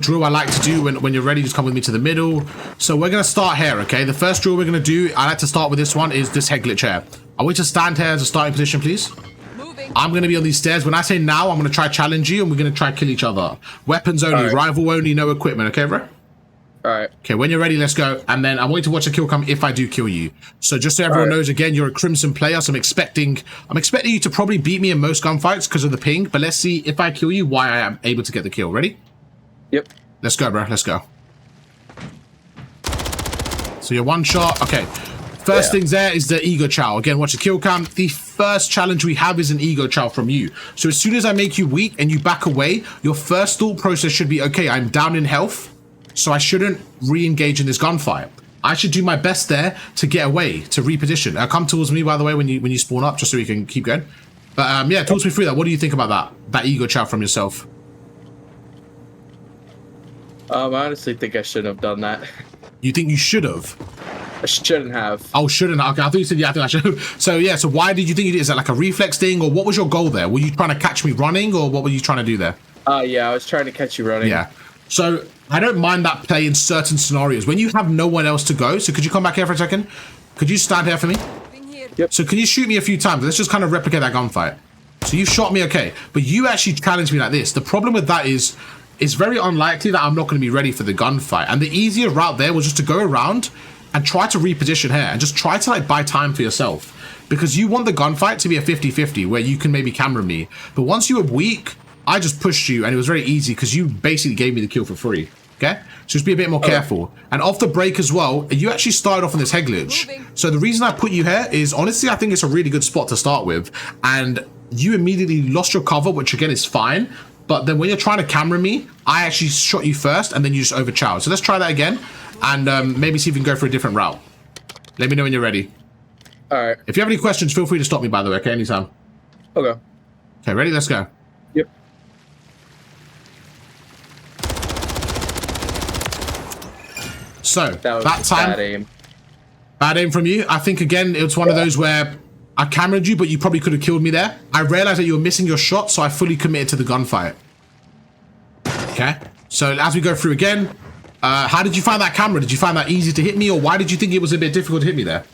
drill I like to do when you're ready, just come with me to the middle. So we're going to start here, okay? The first drill we're going to do, I like to start with this one, is this head glitch here. I want you to stand here as a starting position, please. Moving. I'm going to be on these stairs. When I say now, I'm going to try challenge you, and we're going to try kill each other. Weapons only, right. Rival only, no equipment, okay, bro? All right. Okay, when you're ready, let's go. And then I want you to watch a kill come if I do kill you. So just so everyone knows, again, you're a Crimson player, so I'm expecting you to probably beat me in most gunfights because of the ping, but let's see if I kill you, why I am able to get the kill. Ready? Yep. Let's go, bro. Let's go. So you're one shot. Okay. First things there is the ego chow. Again, watch the kill cam. The first challenge we have is an ego chow from you. So as soon as I make you weak and you back away, your first thought process should be, okay, I'm down in health, so I shouldn't re-engage in this gunfight. I should do my best there to get away, to reposition. Come towards me, by the way, when you spawn up, just so we can keep going. But yeah, talk me through that. What do you think about that ego chow from yourself? I honestly think I shouldn't have done that. You think you should have? I shouldn't have. Oh, shouldn't. Okay, I thought you said, yeah, I think I should. So yeah, so why did you think you did? Is that like a reflex thing, or what was your goal there? Were you trying to catch me running, or what were you trying to do there? Yeah, I was trying to catch you running. Yeah. So I don't mind that play in certain scenarios when you have no one else to go. So could you come back here for a second? Could you stand here for me? Yep. So can you shoot me a few times? Let's just kind of replicate that gunfight. So you shot me, okay, but you actually challenged me like this. The problem with that is it's very unlikely that I'm not going to be ready for the gunfight. And the easier route there was just to go around and try to reposition here and just try to like buy time for yourself, because you want the gunfight to be a 50-50 where you can maybe camera me. But once you were weak, I just pushed you and it was very easy because you basically gave me the kill for free. Okay, so just be a bit more careful. And off the break as well, you actually started off on this head glitch. So the reason I put you here is honestly, I think it's a really good spot to start with. And you immediately lost your cover, which again is fine. But then when you're trying to camera me, I actually shot you first and then you just overchowed. So let's try that again and maybe see if we can go for a different route. Let me know when you're ready. All right. If you have any questions, feel free to stop me, by the way, okay? Anytime. Okay. Okay, ready? Let's go. Yep. So that time, bad aim from you. I think again, it's one of those where I cameraed you, but you probably could have killed me there. I realized that you were missing your shot, so I fully committed to the gunfight. Okay, so as we go through again, how did you find that camera? Did you find that easy to hit me, or why did you think it was a bit difficult to hit me there?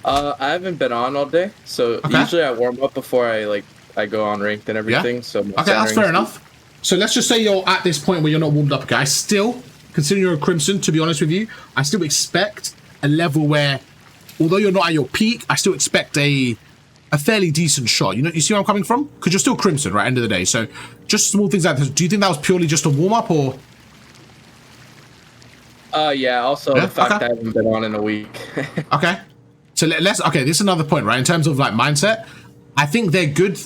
I haven't been on all day, so usually I warm up before I go on ranked and everything. Yeah? So okay, that's fair enough. So let's just say you're at this point where you're not warmed up, okay? I still, considering you're a Crimson, to be honest with you, I still expect a level where, although you're not at your peak, I still expect a fairly decent shot. You see where I'm coming from? Because you're still Crimson, right? End of the day. So just small things like this. Do you think that was purely just a warm up, or? Yeah. Also, the fact that I haven't been on in a week. Okay. So let's. Okay, this is another point, right? In terms of like mindset, I think they're good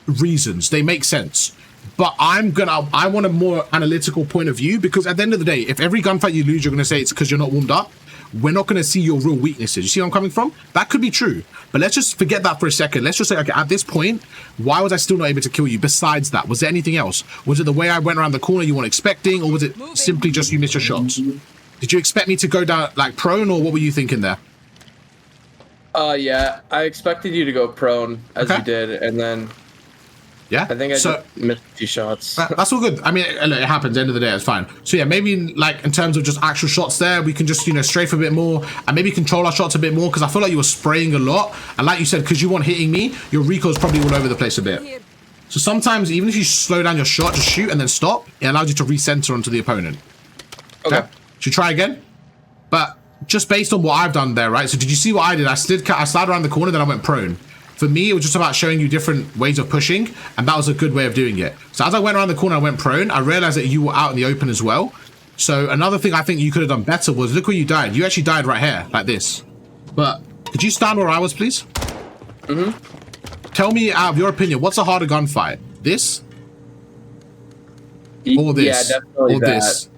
reasons. They make sense. But I want a more analytical point of view, because at the end of the day, if every gunfight you lose, you're going to say it's because you're not warmed up. We're not going to see your real weaknesses. You see where I'm coming from? That could be true. But let's just forget that for a second. Let's just say, okay, at this point, why was I still not able to kill you? Besides that, was there anything else? Was it the way I went around the corner you weren't expecting? Or was it simply just you missed your shots? Did you expect me to go down like prone, or what were you thinking there? Yeah, I expected you to go prone as you did. And then yeah, I think I just missed a few shots. That's all good. I mean, it happens. End of the day, it's fine. So yeah, maybe like in terms of just actual shots there, we can just, strafe a bit more and maybe control our shots a bit more, because I feel like you were spraying a lot. And like you said, because you weren't hitting me, your recoil's probably all over the place a bit. So sometimes even if you slow down your shot, just shoot and then stop, it allows you to recenter onto the opponent. Okay. Should we try again? But just based on what I've done there, right? So did you see what I did? I slid around the corner, then I went prone. For me, it was just about showing you different ways of pushing, and that was a good way of doing it. So as I went around the corner, I went prone. I realized that you were out in the open as well. So another thing I think you could have done better was, look where you died. You actually died right here, like this. But could you stand where I was, please? Tell me, out of your opinion, what's a harder gunfight? This? Or this? Yeah, definitely or this?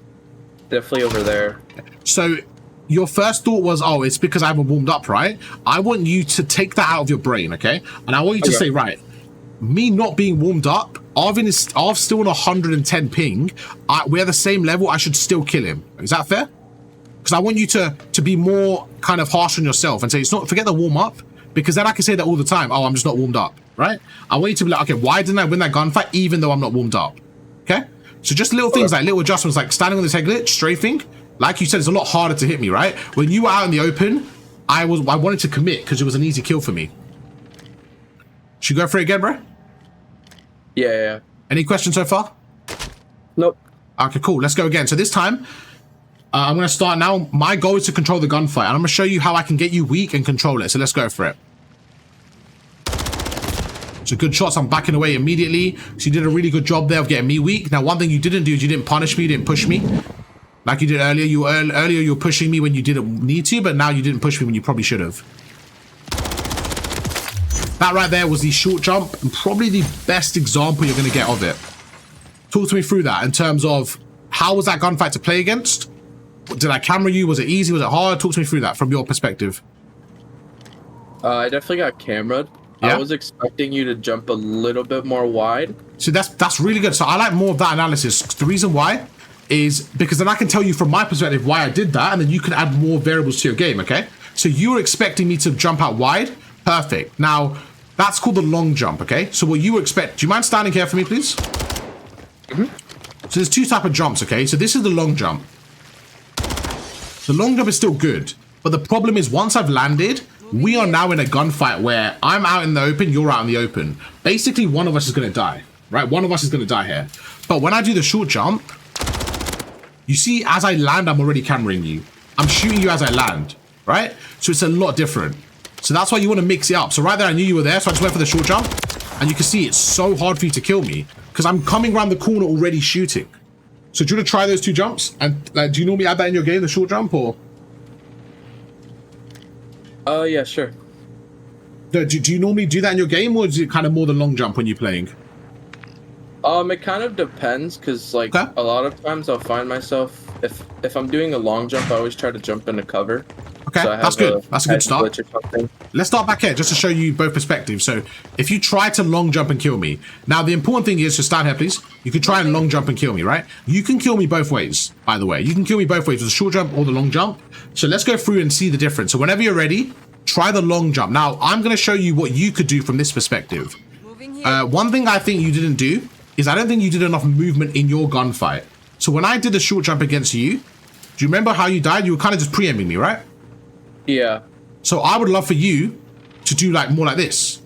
Definitely over there. So your first thought was, oh, it's because I haven't warmed up, right? I want you to take that out of your brain, okay? And I want you to say, right, me not being warmed up, Arvin is still on 110 ping. We're the same level. I should still kill him. Is that fair? Because I want you to be more kind of harsh on yourself and say, it's not, forget the warm up, because then I can say that all the time. Oh, I'm just not warmed up, right? I want you to be like, okay, why didn't I win that gunfight even though I'm not warmed up? Okay? So just little things like little adjustments, like standing on this head glitch, strafing. Like you said, it's a lot harder to hit me, right? When you were out in the open, I wanted to commit because it was an easy kill for me. Should we go for it again, bro? Yeah. Any questions so far? Nope. Okay, cool. Let's go again. So this time, I'm going to start now. My goal is to control the gunfight. And I'm going to show you how I can get you weak and control it. So let's go for it. So good shots. I'm backing away immediately. So you did a really good job there of getting me weak. Now, one thing you didn't do is you didn't punish me. You didn't push me. Like you did earlier. Earlier you were pushing me when you didn't need to. But now you didn't push me when you probably should have. That right there was the short jump. And probably the best example you're going to get of it. Talk to me through that in terms of how was that gunfight to play against? Did I camera you? Was it easy? Was it hard? Talk to me through that from your perspective. I definitely got cameraed. Yeah? I was expecting you to jump a little bit more wide. So that's really good. So I like more of that analysis. The reason why is because then I can tell you from my perspective why I did that, and then you can add more variables to your game, okay? So you were expecting me to jump out wide. Perfect. Now, that's called the long jump, okay? So what you expect... Do you mind standing here for me, please? So there's two types of jumps, okay? So this is the long jump. The long jump is still good, but the problem is once I've landed, we are now in a gunfight where I'm out in the open, you're out in the open. Basically, one of us is going to die, right? One of us is going to die here. But when I do the short jump, you see, as I land, I'm already cameraing you. I'm shooting you as I land, right? So it's a lot different. So that's why you want to mix it up. So right there, I knew you were there, so I just went for the short jump. And you can see it's so hard for you to kill me because I'm coming around the corner already shooting. So do you want to try those two jumps? And do you normally add that in your game, the short jump, or? Yeah, sure. Do you normally do that in your game, or is it kind of more the long jump when you're playing? It kind of depends, because like a lot of times I'll find myself if I'm doing a long jump, I always try to jump into cover. Okay, so that's good. That's a good start. Let's start back here just to show you both perspectives. So if you try to long jump and kill me, now the important thing is to stand here, please. You can try and long jump and kill me, right? You can kill me both ways, by the way. You can kill me both ways, with the short jump or the long jump. So let's go through and see the difference. So whenever you're ready, try the long jump. Now I'm going to show you what you could do from this perspective. One thing I think you didn't do is I don't think you did enough movement in your gunfight. So when I did the short jump against you, do you remember how you died? You were kind of just preempting me, right? Yeah. So I would love for you to do like more like this.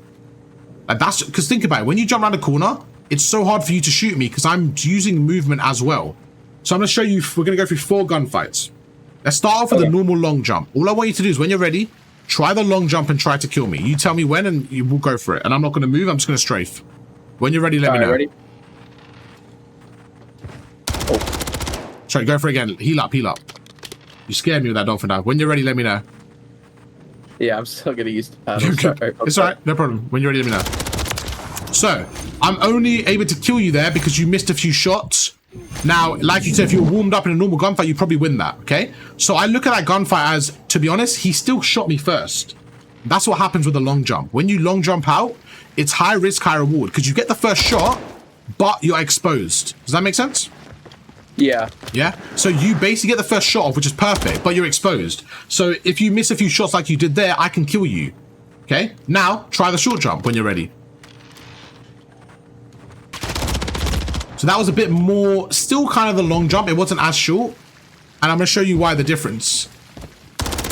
Like that's because think about it. When you jump around the corner, it's so hard for you to shoot me because I'm using movement as well. So I'm going to show you. We're going to go through 4 gunfights. Let's start off with the normal long jump. All I want you to do is when you're ready, try the long jump and try to kill me. You tell me when and you will go for it. And I'm not going to move. I'm just going to strafe. When you're ready, let me know. Ready? Oh. Sorry, go for it again. Heal up, heal up. You scared me with that dolphin dive. When you're ready, let me know. Yeah, I'm still gonna use the paddle. Sorry. It's alright, no problem. When you're ready, let me know. So, I'm only able to kill you there because you missed a few shots. Now, like you said, if you were warmed up in a normal gunfight, you probably win that, okay? So I look at that gunfight as, to be honest, he still shot me first. That's what happens with the long jump. When you long jump out, it's high risk, high reward because you get the first shot, but you're exposed. Does that make sense? Yeah. Yeah? So you basically get the first shot off, which is perfect, but you're exposed. So if you miss a few shots like you did there, I can kill you. Okay? Now, try the short jump when you're ready. So that was a bit more, still kind of the long jump. It wasn't as short. And I'm going to show you why the difference.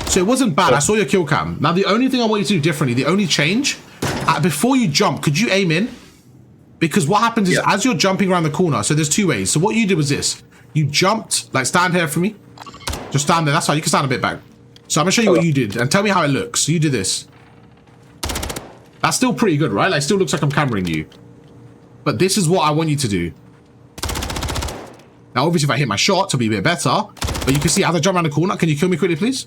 So it wasn't bad. I saw your kill cam. Now, the only thing I want you to do differently, the only change, before you jump, could you aim in? Because what happens is as you're jumping around the corner, so there's 2 ways. So what you did was this. You jumped, like stand here for me. Just stand there. That's fine. You can stand a bit back. So I'm going to show you what you did and tell me how it looks. So you did this. That's still pretty good, right? Like, still looks like I'm cameraing you. But this is what I want you to do. Now, obviously, if I hit my shot, it'll be a bit better. But you can see as I jump around the corner. Can you kill me quickly, please?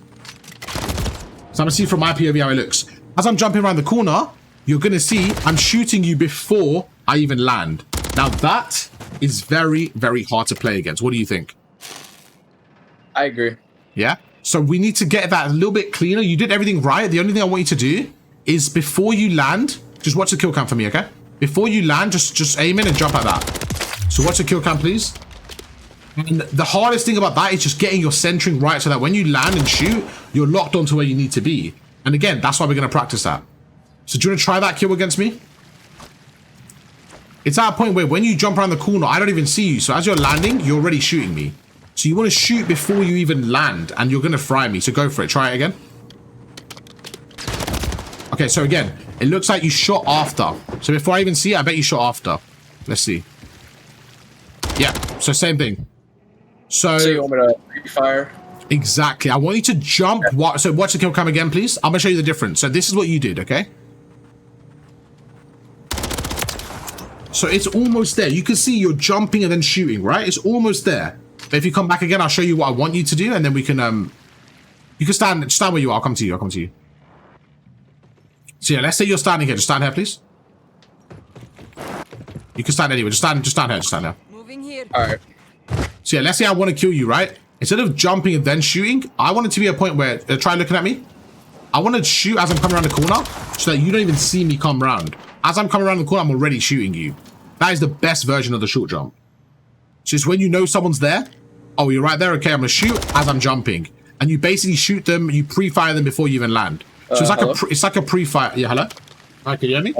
So I'm going to see from my POV how it looks. As I'm jumping around the corner, you're going to see I'm shooting you before I even land. Now, that is very, very hard to play against. What do you think? I agree. Yeah? So we need to get that a little bit cleaner. You did everything right. The only thing I want you to do is before you land, just watch the kill cam for me, okay? Before you land, just aim in and jump at that. So watch the kill cam, please. And the hardest thing about that is just getting your centering right so that when you land and shoot, you're locked onto where you need to be. And again, that's why we're going to practice that. So do you want to try that kill against me? It's at a point where when you jump around the corner, I don't even see you. So as you're landing, you're already shooting me. So you want to shoot before you even land, and you're going to fry me. So go for it. Try it again. Okay, so again, it looks like you shot after. So before I even see it, I bet you shot after. Let's see. Yeah, so same thing. So you want me to pre-fire? Exactly. I want you to jump. So watch the kill cam again, please. I'm going to show you the difference. So this is what you did, okay? So it's almost there. You can see you're jumping and then shooting, right? It's almost there. But if you come back again, I'll show you what I want you to do, and then we can you can stand where you are. I'll come to you. I'll come to you. So yeah, let's say you're standing here. Just stand here, please. You can stand anywhere. Just stand here. Just stand here. Moving here. All right. So yeah, let's say I want to kill you, right? Instead of jumping and then shooting, I want it to be a point where try looking at me. I want to shoot as I'm coming around the corner so that you don't even see me come around. As I'm coming around the corner, I'm already shooting you. That is the best version of the short jump. So it's when you know someone's there. Oh, you're right there. Okay, I'm going to shoot as I'm jumping. And you basically shoot them. You pre-fire them before you even land. So it's like a pre-fire. Yeah, hello? Hi, can you hear me?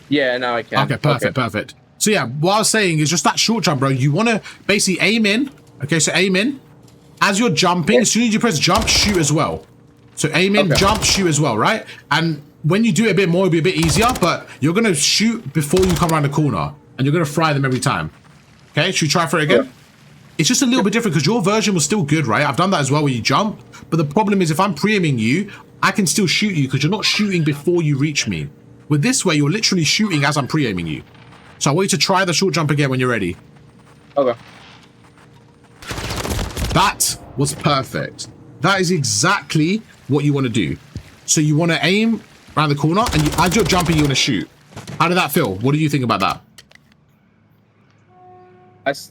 Yeah, now I can. Okay, perfect. So yeah, what I was saying is just that short jump, bro. You want to basically aim in. Okay, so aim in. As you're jumping, as soon as you press jump, shoot as well. So aim in, jump, shoot as well, right? And when you do it a bit more, it'll be a bit easier, but you're going to shoot before you come around the corner, and you're going to fry them every time. Okay, should we try for it again? Yeah. It's just a little bit different because your version was still good, right? I've done that as well where you jump, but the problem is if I'm pre-aiming you, I can still shoot you because you're not shooting before you reach me. With this way, you're literally shooting as I'm pre-aiming you. So I want you to try the short jump again when you're ready. Okay. That was perfect. That is exactly what you want to do. So you want to aim around the corner, and as you're jumping, you want to shoot. How did that feel? What do you think about that?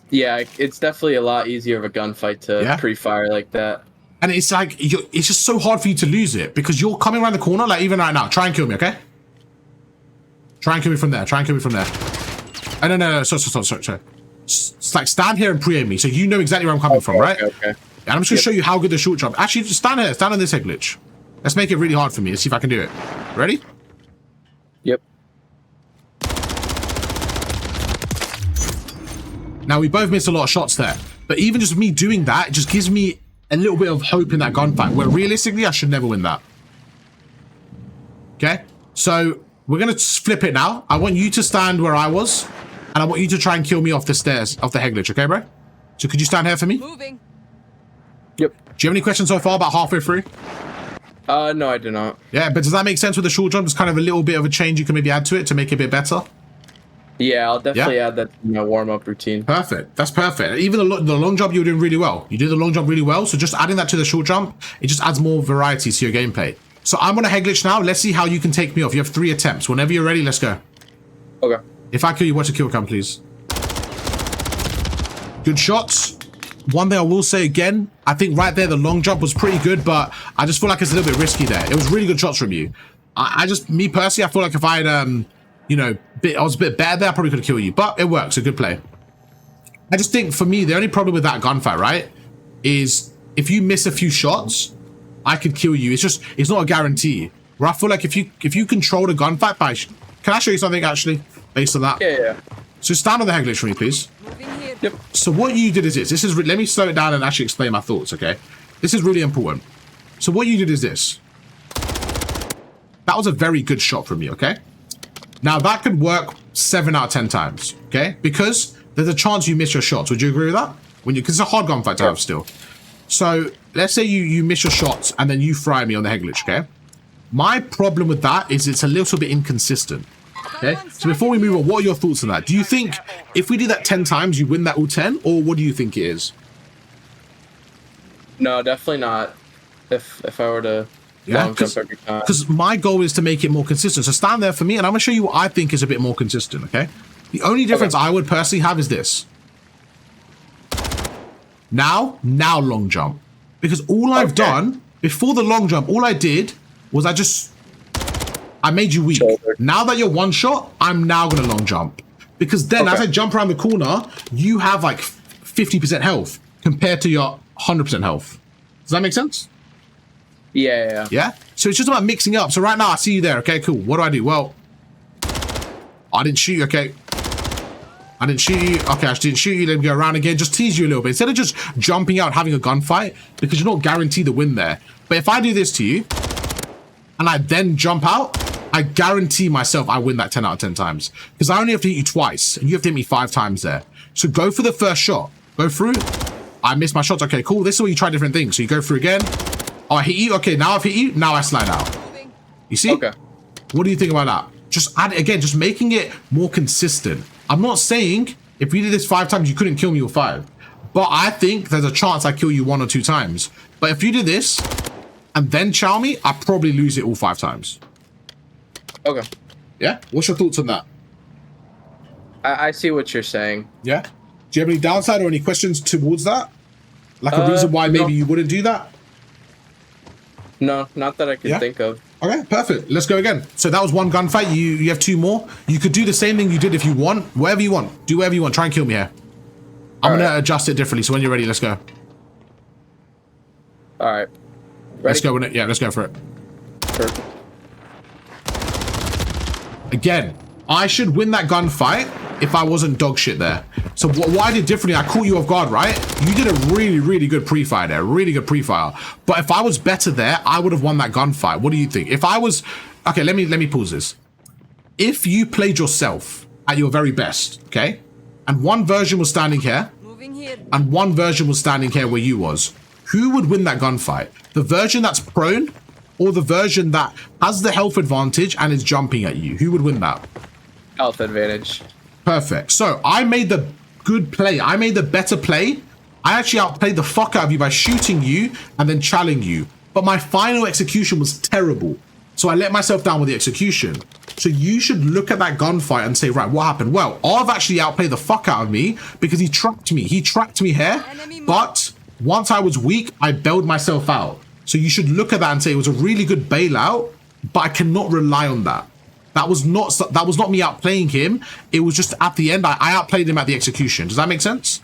Yeah, it's definitely a lot easier of a gunfight to pre-fire like that. And it's like, it's just so hard for you to lose it because you're coming around the corner, like even right now. Try and kill me, okay? Try and kill me from there. Try and kill me from there. Oh, no. Sorry. It's like stand here and pre-aim me so you know exactly where I'm coming from, right? Okay. And I'm just going to show you how good the short jump. Actually, just stand here. Stand on this head glitch. Let's make it really hard for me. Let's see if I can do it. Ready? Yep. Now, we both missed a lot of shots there. But even just me doing that, it just gives me a little bit of hope in that gunfight, where realistically, I should never win that. Okay? So, we're going to flip it now. I want you to stand where I was, and I want you to try and kill me off the stairs, off the head glitch, okay, bro? So, could you stand here for me? Moving. Yep. Do you have any questions so far about halfway through? No, I do not. Yeah, but does that make sense with the short jump? It's kind of a little bit of a change you can maybe add to it to make it a bit better? Yeah, I'll definitely add that to my warm-up routine. Perfect. That's perfect. Even the long jump, you were doing really well. You did the long jump really well. So just adding that to the short jump, it just adds more variety to your gameplay. So I'm on a head glitch now. Let's see how you can take me off. You have 3 attempts. Whenever you're ready, let's go. Okay. If I kill you, watch the kill cam, please. Good shots. One thing I will say again, I think right there, the long jump was pretty good, but I just feel like it's a little bit risky there. It was really good shots from you. Me personally, I feel like if I had, you know, I was a bit better there, I probably could have killed you, but it works. A good play. I just think for me, the only problem with that gunfight, right, is if you miss a few shots, I could kill you. It's not a guarantee. Where I feel like if you control the gunfight by, can I show you something actually based on that? Yeah. So stand on the head glitch for me, please. Yep. So what you did is this. Let me slow it down and actually explain my thoughts, okay? This is really important. So what you did is this. That was a very good shot from you, okay? Now that could work 7 out of 10 times, okay? Because there's a chance you miss your shots. Would you agree with that? Because it's a hard gunfight to have still. So let's say you miss your shots and then you fry me on the head glitch, okay? My problem with that is it's a little bit inconsistent. Okay, so before we move on, what are your thoughts on that? Do you think if we do that 10 times, you win that all 10? Or what do you think it is? No, definitely not. If I were to long jump every time. Because my goal is to make it more consistent. So stand there for me, and I'm going to show you what I think is a bit more consistent, okay? The only difference I would personally have is this. Now long jump. Because all I've done, before the long jump, all I did was I made you weak. Now that you're one shot, I'm now going to long jump. Because then as I jump around the corner, you have like 50% health compared to your 100% health. Does that make sense? Yeah. Yeah? So it's just about mixing up. So right now I see you there. Okay, cool. What do? Well, I didn't shoot you. Okay. I didn't shoot you. Okay, I didn't shoot you. Let me go around again. Just tease you a little bit. Instead of just jumping out and having a gunfight, because you're not guaranteed to win there. But if I do this to you, and I then jump out, I guarantee myself I win that 10 out of 10 times. Because I only have to hit you twice, and you have to hit me 5 times there. So go for the first shot. Go through. I missed my shots. Okay, cool. This is where you try different things. So you go through again. Oh, I hit you. Okay, now I've hit you. Now I slide out. You see? Okay. What do you think about that? Just add it again, just making it more consistent. I'm not saying if you did this 5 times, you couldn't kill me with 5. But I think there's a chance I kill you 1 or 2 times. But if you did this and then chow me, I probably lose it all 5 times. Okay. Yeah? What's your thoughts on that? I see what you're saying. Yeah? Do you have any downside or any questions towards that? Like a reason why maybe you wouldn't do that? No, not that I can think of. Okay, perfect. Let's go again. So that was 1 gunfight. You have 2 more. You could do the same thing you did if you want. Whatever you want. Do whatever you want. Try and kill me here. I'm going to adjust it differently. So when you're ready, let's go. All right. Ready? Let's go with it. Yeah, let's go for it. Perfect. Again, I should win that gunfight if I wasn't dog shit there. So what I did differently, I caught you off guard, right? You did a really, really good pre-fire there. Really good pre-fire. But if I was better there, I would have won that gunfight. What do you think? If I was... Okay, let me pause this. If you played yourself at your very best, okay? And one version was standing here, and one version was standing here where you was, who would win that gunfight? The version that's prone, or the version that has the health advantage and is jumping at you? Who would win that? Health advantage. Perfect. So I made the good play. I made the better play. I actually outplayed the fuck out of you by shooting you and then challenging you. But my final execution was terrible. So I let myself down with the execution. So you should look at that gunfight and say, right, what happened? Well, Arv actually outplayed the fuck out of me because he trapped me. He trapped me here. But once I was weak, I bailed myself out. So you should look at that and say it was a really good bailout, but I cannot rely on that. That was not me outplaying him. It was just at the end, I outplayed him at the execution. Does that make sense?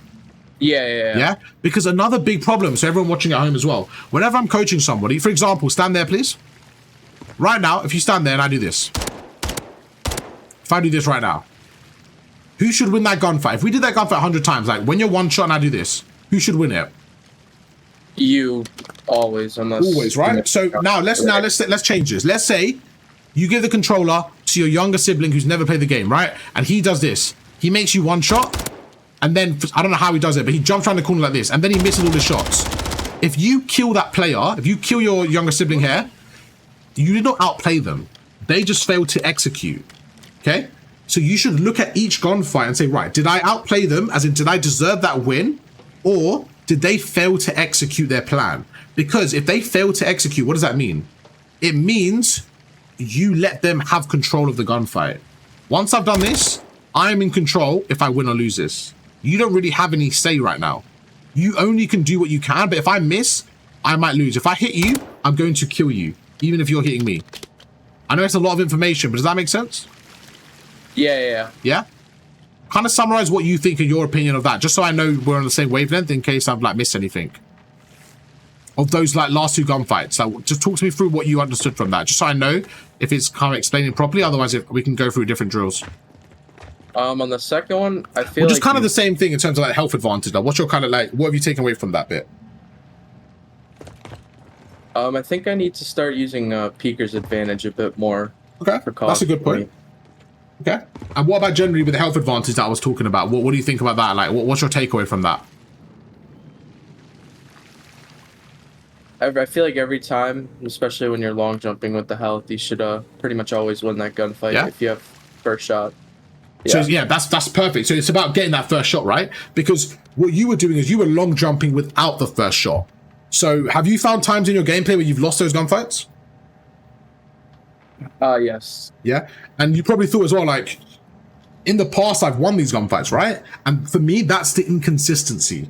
Yeah. Because another big problem, so everyone watching at home as well, whenever I'm coaching somebody, for example, stand there, please. Right now, if you stand there and I do this. If I do this right now, who should win that gunfight? If we did that gunfight 100 times, like when you're one shot and I do this, who should win it? You always, unless always, right? So now let's change this. Let's say you give the controller to your younger sibling who's never played the game, right? And he does this. He makes you one shot, and then I don't know how he does it, but he jumps around the corner like this, and then he misses all the shots. If you kill that player, if you kill your younger sibling here, you did not outplay them. They just failed to execute. Okay? So you should look at each gunfight and say, right, did I outplay them? As in, did I deserve that win? Or did they fail to execute their plan? Because if they fail to execute, what does that mean? It means you let them have control of the gunfight. Once I've done this, I'm in control if I win or lose this. You don't really have any say right now. You only can do what you can, but if I miss, I might lose. If I hit you, I'm going to kill you, even if you're hitting me. I know it's a lot of information, but does that make sense? Yeah. Yeah? Kind of summarize what you think and your opinion of that, just so I know we're on the same wavelength in case I've like missed anything. Of those like last 2 gunfights. So just talk to me through what you understood from that, just so I know if it's kind of explaining properly. Otherwise, if we can go through different drills. On the second one, I feel just kind of the same thing in terms of like health advantage. Like, what's your kind of like, what have you taken away from that bit? I think I need to start using Peeker's advantage a bit more. Okay, that's a good point. Okay, and what about generally with the health advantage that I was talking about? What do you think about that? Like, what's your takeaway from that? I feel like every time, especially when you're long jumping with the health, you should pretty much always win that gunfight if you have first shot. So yeah, that's perfect. So it's about getting that first shot, right? Because what you were doing is you were long jumping without the first shot. So have you found times in your gameplay where you've lost those gunfights? Yes. Yeah, and you probably thought as well, like, in the past I've won these gunfights, right? And for me, that's the inconsistency.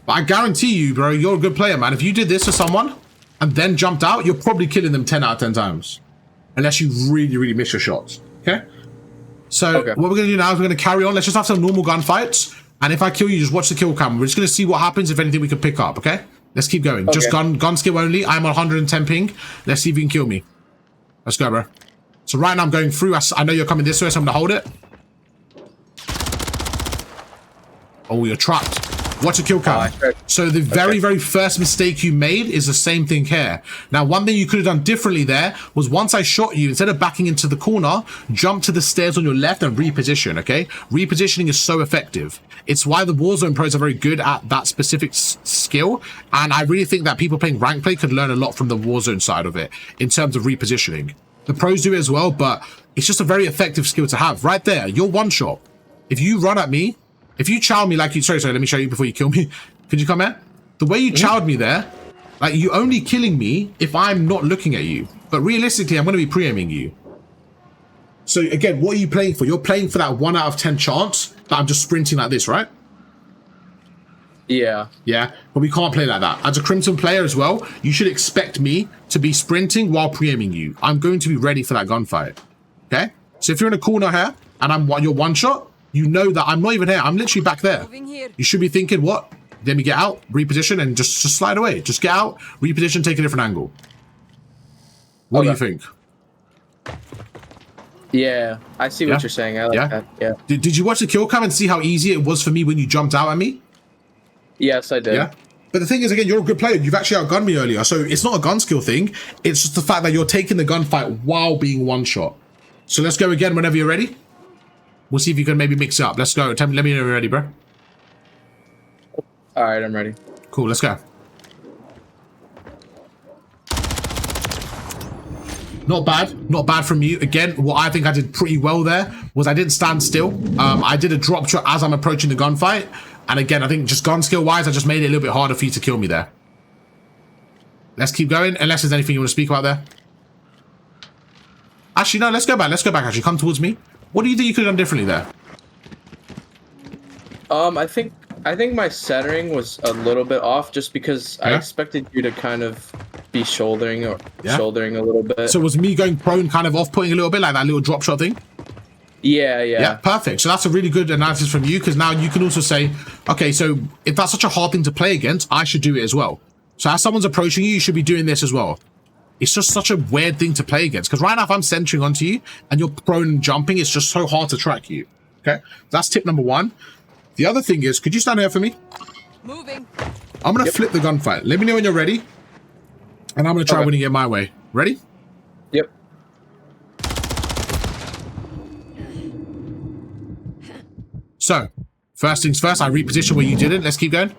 But I guarantee you, bro, you're a good player, man. If you did this to someone and then jumped out, you're probably killing them 10 out of 10 times. Unless you really, really miss your shots, okay? So what we're going to do now is we're going to carry on. Let's just have some normal gunfights. And if I kill you, just watch the kill cam. We're just going to see what happens, if anything we can pick up, okay? Let's keep going. Okay. Just gun skill only. I'm on 110 ping. Let's see if you can kill me. Let's go, bro. So right now I'm going through. I know you're coming this way, so I'm going to hold it. Oh, you're trapped. What's a kill cam? So the very first mistake you made is the same thing here. Now, one thing you could have done differently there was once I shot you, instead of backing into the corner, jump to the stairs on your left and reposition, okay? Repositioning is so effective. It's why the Warzone pros are very good at that specific skill. And I really think that people playing rank play could learn a lot from the Warzone side of it in terms of repositioning. The pros do it as well, but it's just a very effective skill to have. Right there, you're one shot. If you run at me, if you chow me like you... Sorry, let me show you before you kill me. Could you come here? The way you chowed me there, like, you only killing me if I'm not looking at you. But realistically, I'm going to be pre-aiming you. So, again, what are you playing for? You're playing for that 1 out of 10 chance that I'm just sprinting like this, right? Yeah. Yeah, but we can't play like that. As a Crimson player as well, you should expect me to be sprinting while pre-aiming you. I'm going to be ready for that gunfight. Okay? So if you're in a corner here, and you're one shot, you know that I'm not even here. I'm literally back there. You should be thinking, what? Let me get out, reposition, and just slide away. Just get out, reposition, take a different angle. What do you think? Yeah, I see what you're saying. I like that. Yeah. Did you watch the kill cam and see how easy it was for me when you jumped out at me? Yes, I did. Yeah. But the thing is, again, you're a good player. You've actually outgunned me earlier. So it's not a gun skill thing. It's just the fact that you're taking the gunfight while being one shot. So let's go again whenever you're ready. We'll see if you can maybe mix it up. Let's go. Let me know when you're ready, bro. All right, I'm ready. Cool, let's go. Not bad. Not bad from you. Again, what I think I did pretty well there was I didn't stand still. I did a drop shot as I'm approaching the gunfight. And again, I think just gun skill-wise, I just made it a little bit harder for you to kill me there. Let's keep going, unless there's anything you want to speak about there. Actually, no, let's go back. Let's go back, actually. Come towards me. What do you think you could have done differently there? I think my centering was a little bit off just because I expected you to kind of be shouldering a little bit. So was me going prone kind of off-putting a little bit, like that little drop shot thing? Yeah, perfect. So that's a really good analysis from you, because now you can also say, okay, so if that's such a hard thing to play against, I should do it as well. So as someone's approaching you, you should be doing this as well. It's just such a weird thing to play against, because right now if I'm centering onto you and you're prone and jumping, it's just so hard to track you. Okay, that's tip number one. The other thing is, could you stand here for me? Moving. I'm going to flip the gunfight. Let me know when you're ready, and I'm going to try winning it my way. Ready? Yep. So, first things first, I reposition where you didn't. Let's keep going.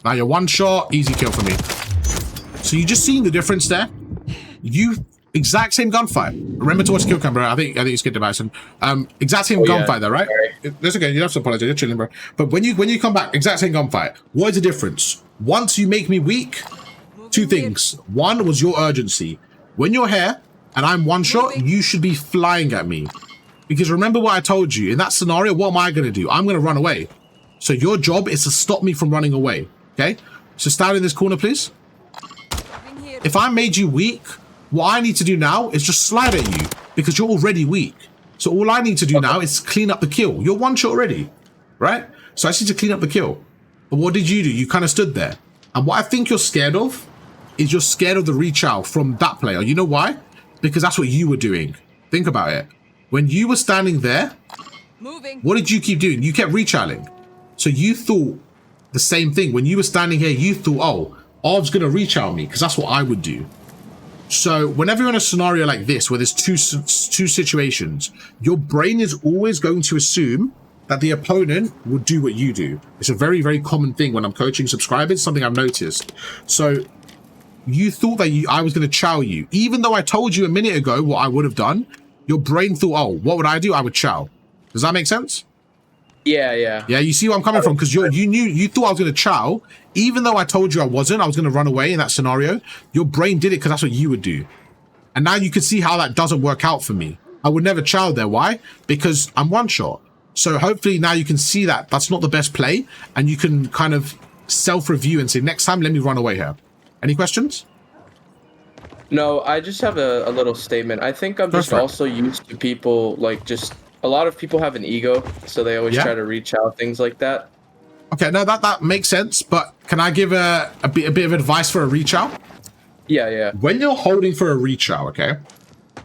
Now you're one shot, easy kill for me. So you just seen the difference there? Exact same gunfight. Remember to watch kill cam, bro. I think you skipped about some. Exact same gunfight there, right? That's okay. You don't have to apologize. You're chilling, bro. But when you come back, exact same gunfight. What is the difference? Once you make me weak, two things. One was your urgency. When you're here and I'm one shot, you should be flying at me. Because remember what I told you. In that scenario, what am I going to do? I'm going to run away. So your job is to stop me from running away. Okay? So stand in this corner, please. If I made you weak, what I need to do now is just slide at you because you're already weak. So all I need to do now is clean up the kill. You're one shot already, right? So I just need to clean up the kill. But what did you do? You kind of stood there. And what I think you're scared of is you're scared of the reach out from that player. You know why? Because that's what you were doing. Think about it. When you were standing there, what did you keep doing? You kept reach outing. So you thought the same thing. When you were standing here, you thought, oh, Ov's going to reach out me because that's what I would do. So whenever you're in a scenario like this, where there's two situations, your brain is always going to assume that the opponent will do what you do. It's a very, very common thing when I'm coaching subscribers, something I've noticed. So you thought that I was going to chow you. Even though I told you a minute ago what I would have done, your brain thought, oh, what would I do? I would chow. Does that make sense? Yeah. Yeah, you see where I'm coming from? Because you thought I was going to chow. Even though I told you I was going to run away in that scenario, your brain did it because that's what you would do. And now you can see how that doesn't work out for me. I would never chow there. Why? Because I'm one shot. So hopefully now you can see that that's not the best play, and you can kind of self-review and say, next time, let me run away here. Any questions? No, I just have a little statement. I think I'm just also used to people, like, just a lot of people have an ego, so they always try to reach out, things like that. Okay, no, that makes sense, but can I give a bit of advice for a reach out? Yeah. When you're holding for a reach out, okay,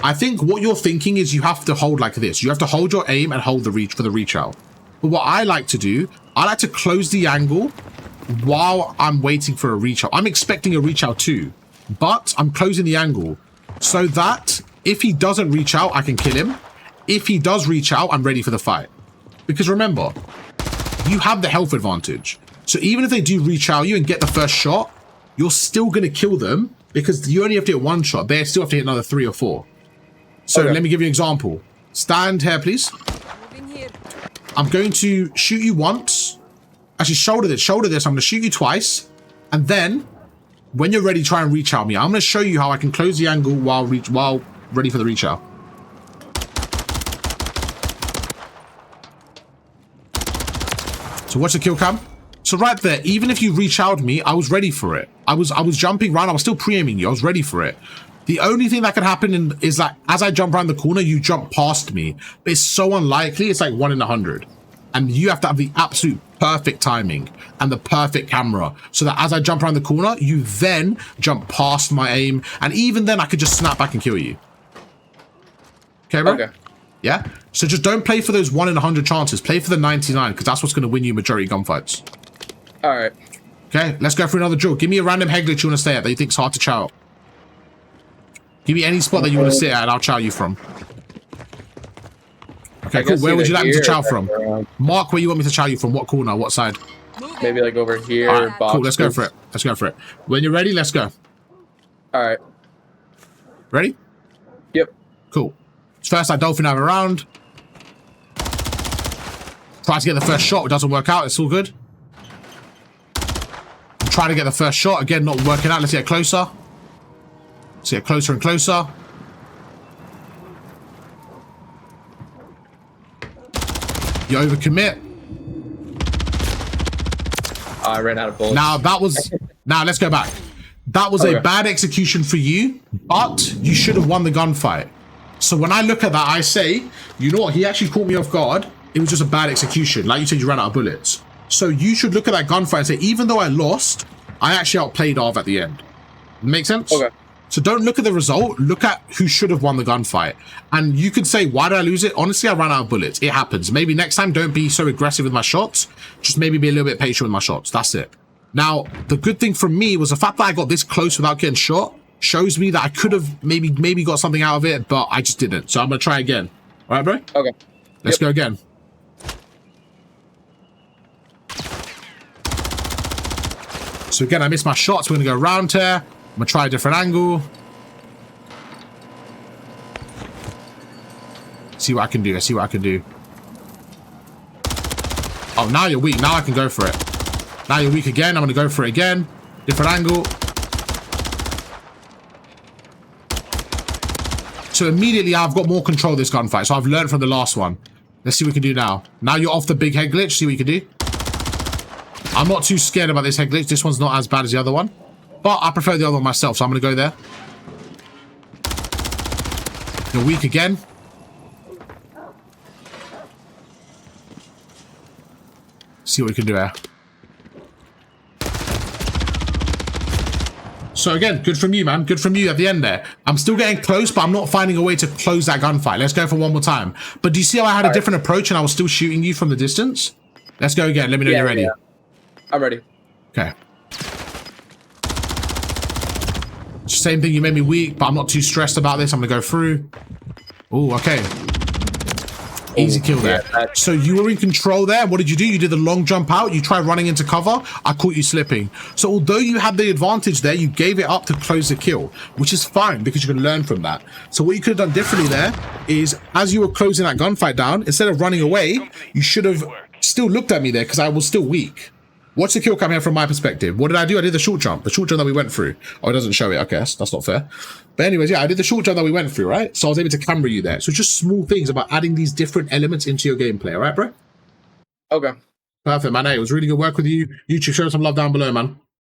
I think what you're thinking is you have to hold like this. You have to hold your aim and hold the reach for the reach out. But what I like to do, I like to close the angle while I'm waiting for a reach out. I'm expecting a reach out too, but I'm closing the angle so that if he doesn't reach out, I can kill him. If he does reach out, I'm ready for the fight. Because remember, you have the health advantage. So even if they do reach out you and get the first shot, you're still going to kill them because you only have to hit one shot. They still have to hit another 3 or 4. So let me give you an example. Stand here, please. I'm going to shoot you once. Actually, shoulder this. I'm going to shoot you twice. And then when you're ready, try and reach out me. I'm going to show you how I can close the angle while ready for the reach out. So watch the kill cam. So right there, even if you reach out me, I was ready for it. I was jumping around. I was still pre-aiming you. I was ready for it. The only thing that can happen is that as I jump around the corner, you jump past me. But it's so unlikely. It's like 1 in 100. And you have to have the absolute perfect timing and the perfect camera so that as I jump around the corner, you then jump past my aim. And even then I could just snap back and kill you. Okay, bro? Okay. Yeah? So just don't play for those 1 in 100 chances. Play for the 99 because that's what's going to win you majority gunfights. All right. Okay, let's go for another drill. Give me a random head glitch you want to stay at that you think's hard to chow. Give me any spot that you want to sit at and I'll chow you from. Okay, cool. Where would you like me to chow from? Mark where you want me to chow you from. What corner? What side? Maybe like over here. All right, cool. Let's go for it. Let's go for it. When you're ready, let's go. All right. Ready? Yep. Cool. First, I dolphin out around. Try to get the first shot. It doesn't work out. It's all good. Try to get the first shot. Again, not working out. Let's get closer. Let's get closer and closer. You overcommit. I ran out of bullets. Now that was. Now let's go back. That was a bad execution for you, but you should have won the gunfight. So when I look at that, I say, you know what? He actually caught me off guard. It was just a bad execution. Like you said, you ran out of bullets. So you should look at that gunfight and say, even though I lost, I actually outplayed Arv at the end. Make sense? Okay. So don't look at the result. Look at who should have won the gunfight. And you could say, why did I lose it? Honestly, I ran out of bullets. It happens. Maybe next time, don't be so aggressive with my shots. Just maybe be a little bit patient with my shots. That's it. Now, the good thing for me was the fact that I got this close without getting shot shows me that I could have maybe got something out of it, but I just didn't. So I'm going to try again. All right, bro? Okay. Let's go again. So again, I missed my shots. We're going to go around here. I'm going to try a different angle. See what I can do. See what I can do. Oh, now you're weak. Now I can go for it. Now you're weak again. I'm going to go for it again. Different angle. So immediately I've got more control of this gunfight. So I've learned from the last one. Let's see what we can do now. Now you're off the big head glitch. See what you can do. I'm not too scared about this head glitch. This one's not as bad as the other one. But I prefer the other one myself. So I'm going to go there. You're weak again. See what we can do here. So again, good from you, man. Good from you at the end there. I'm still getting close, but I'm not finding a way to close that gunfight. Let's go for one more time. But do you see how I had a different approach and I was still shooting you from the distance? Let's go again. Let me know you're ready. Yeah. I'm ready. Okay. Same thing. You made me weak, but I'm not too stressed about this. I'm going to go through. Oh, okay. Easy kill there. So you were in control there. What did you do? You did the long jump out. You tried running into cover. I caught you slipping. So although you had the advantage there, you gave it up to close the kill, which is fine because you can learn from that. So what you could have done differently there is as you were closing that gunfight down, instead of running away, you should have still looked at me there because I was still weak. Watch the kill cam here from my perspective. What did I do? I did the short jump that we went through. Oh, it doesn't show it. Okay, that's not fair. But anyways, yeah, I did the short jump that we went through, right? So I was able to camera you there. So just small things about adding these different elements into your gameplay. All right, bro? Okay. Perfect, man. Hey, it was really good work with you. YouTube, show some love down below, man.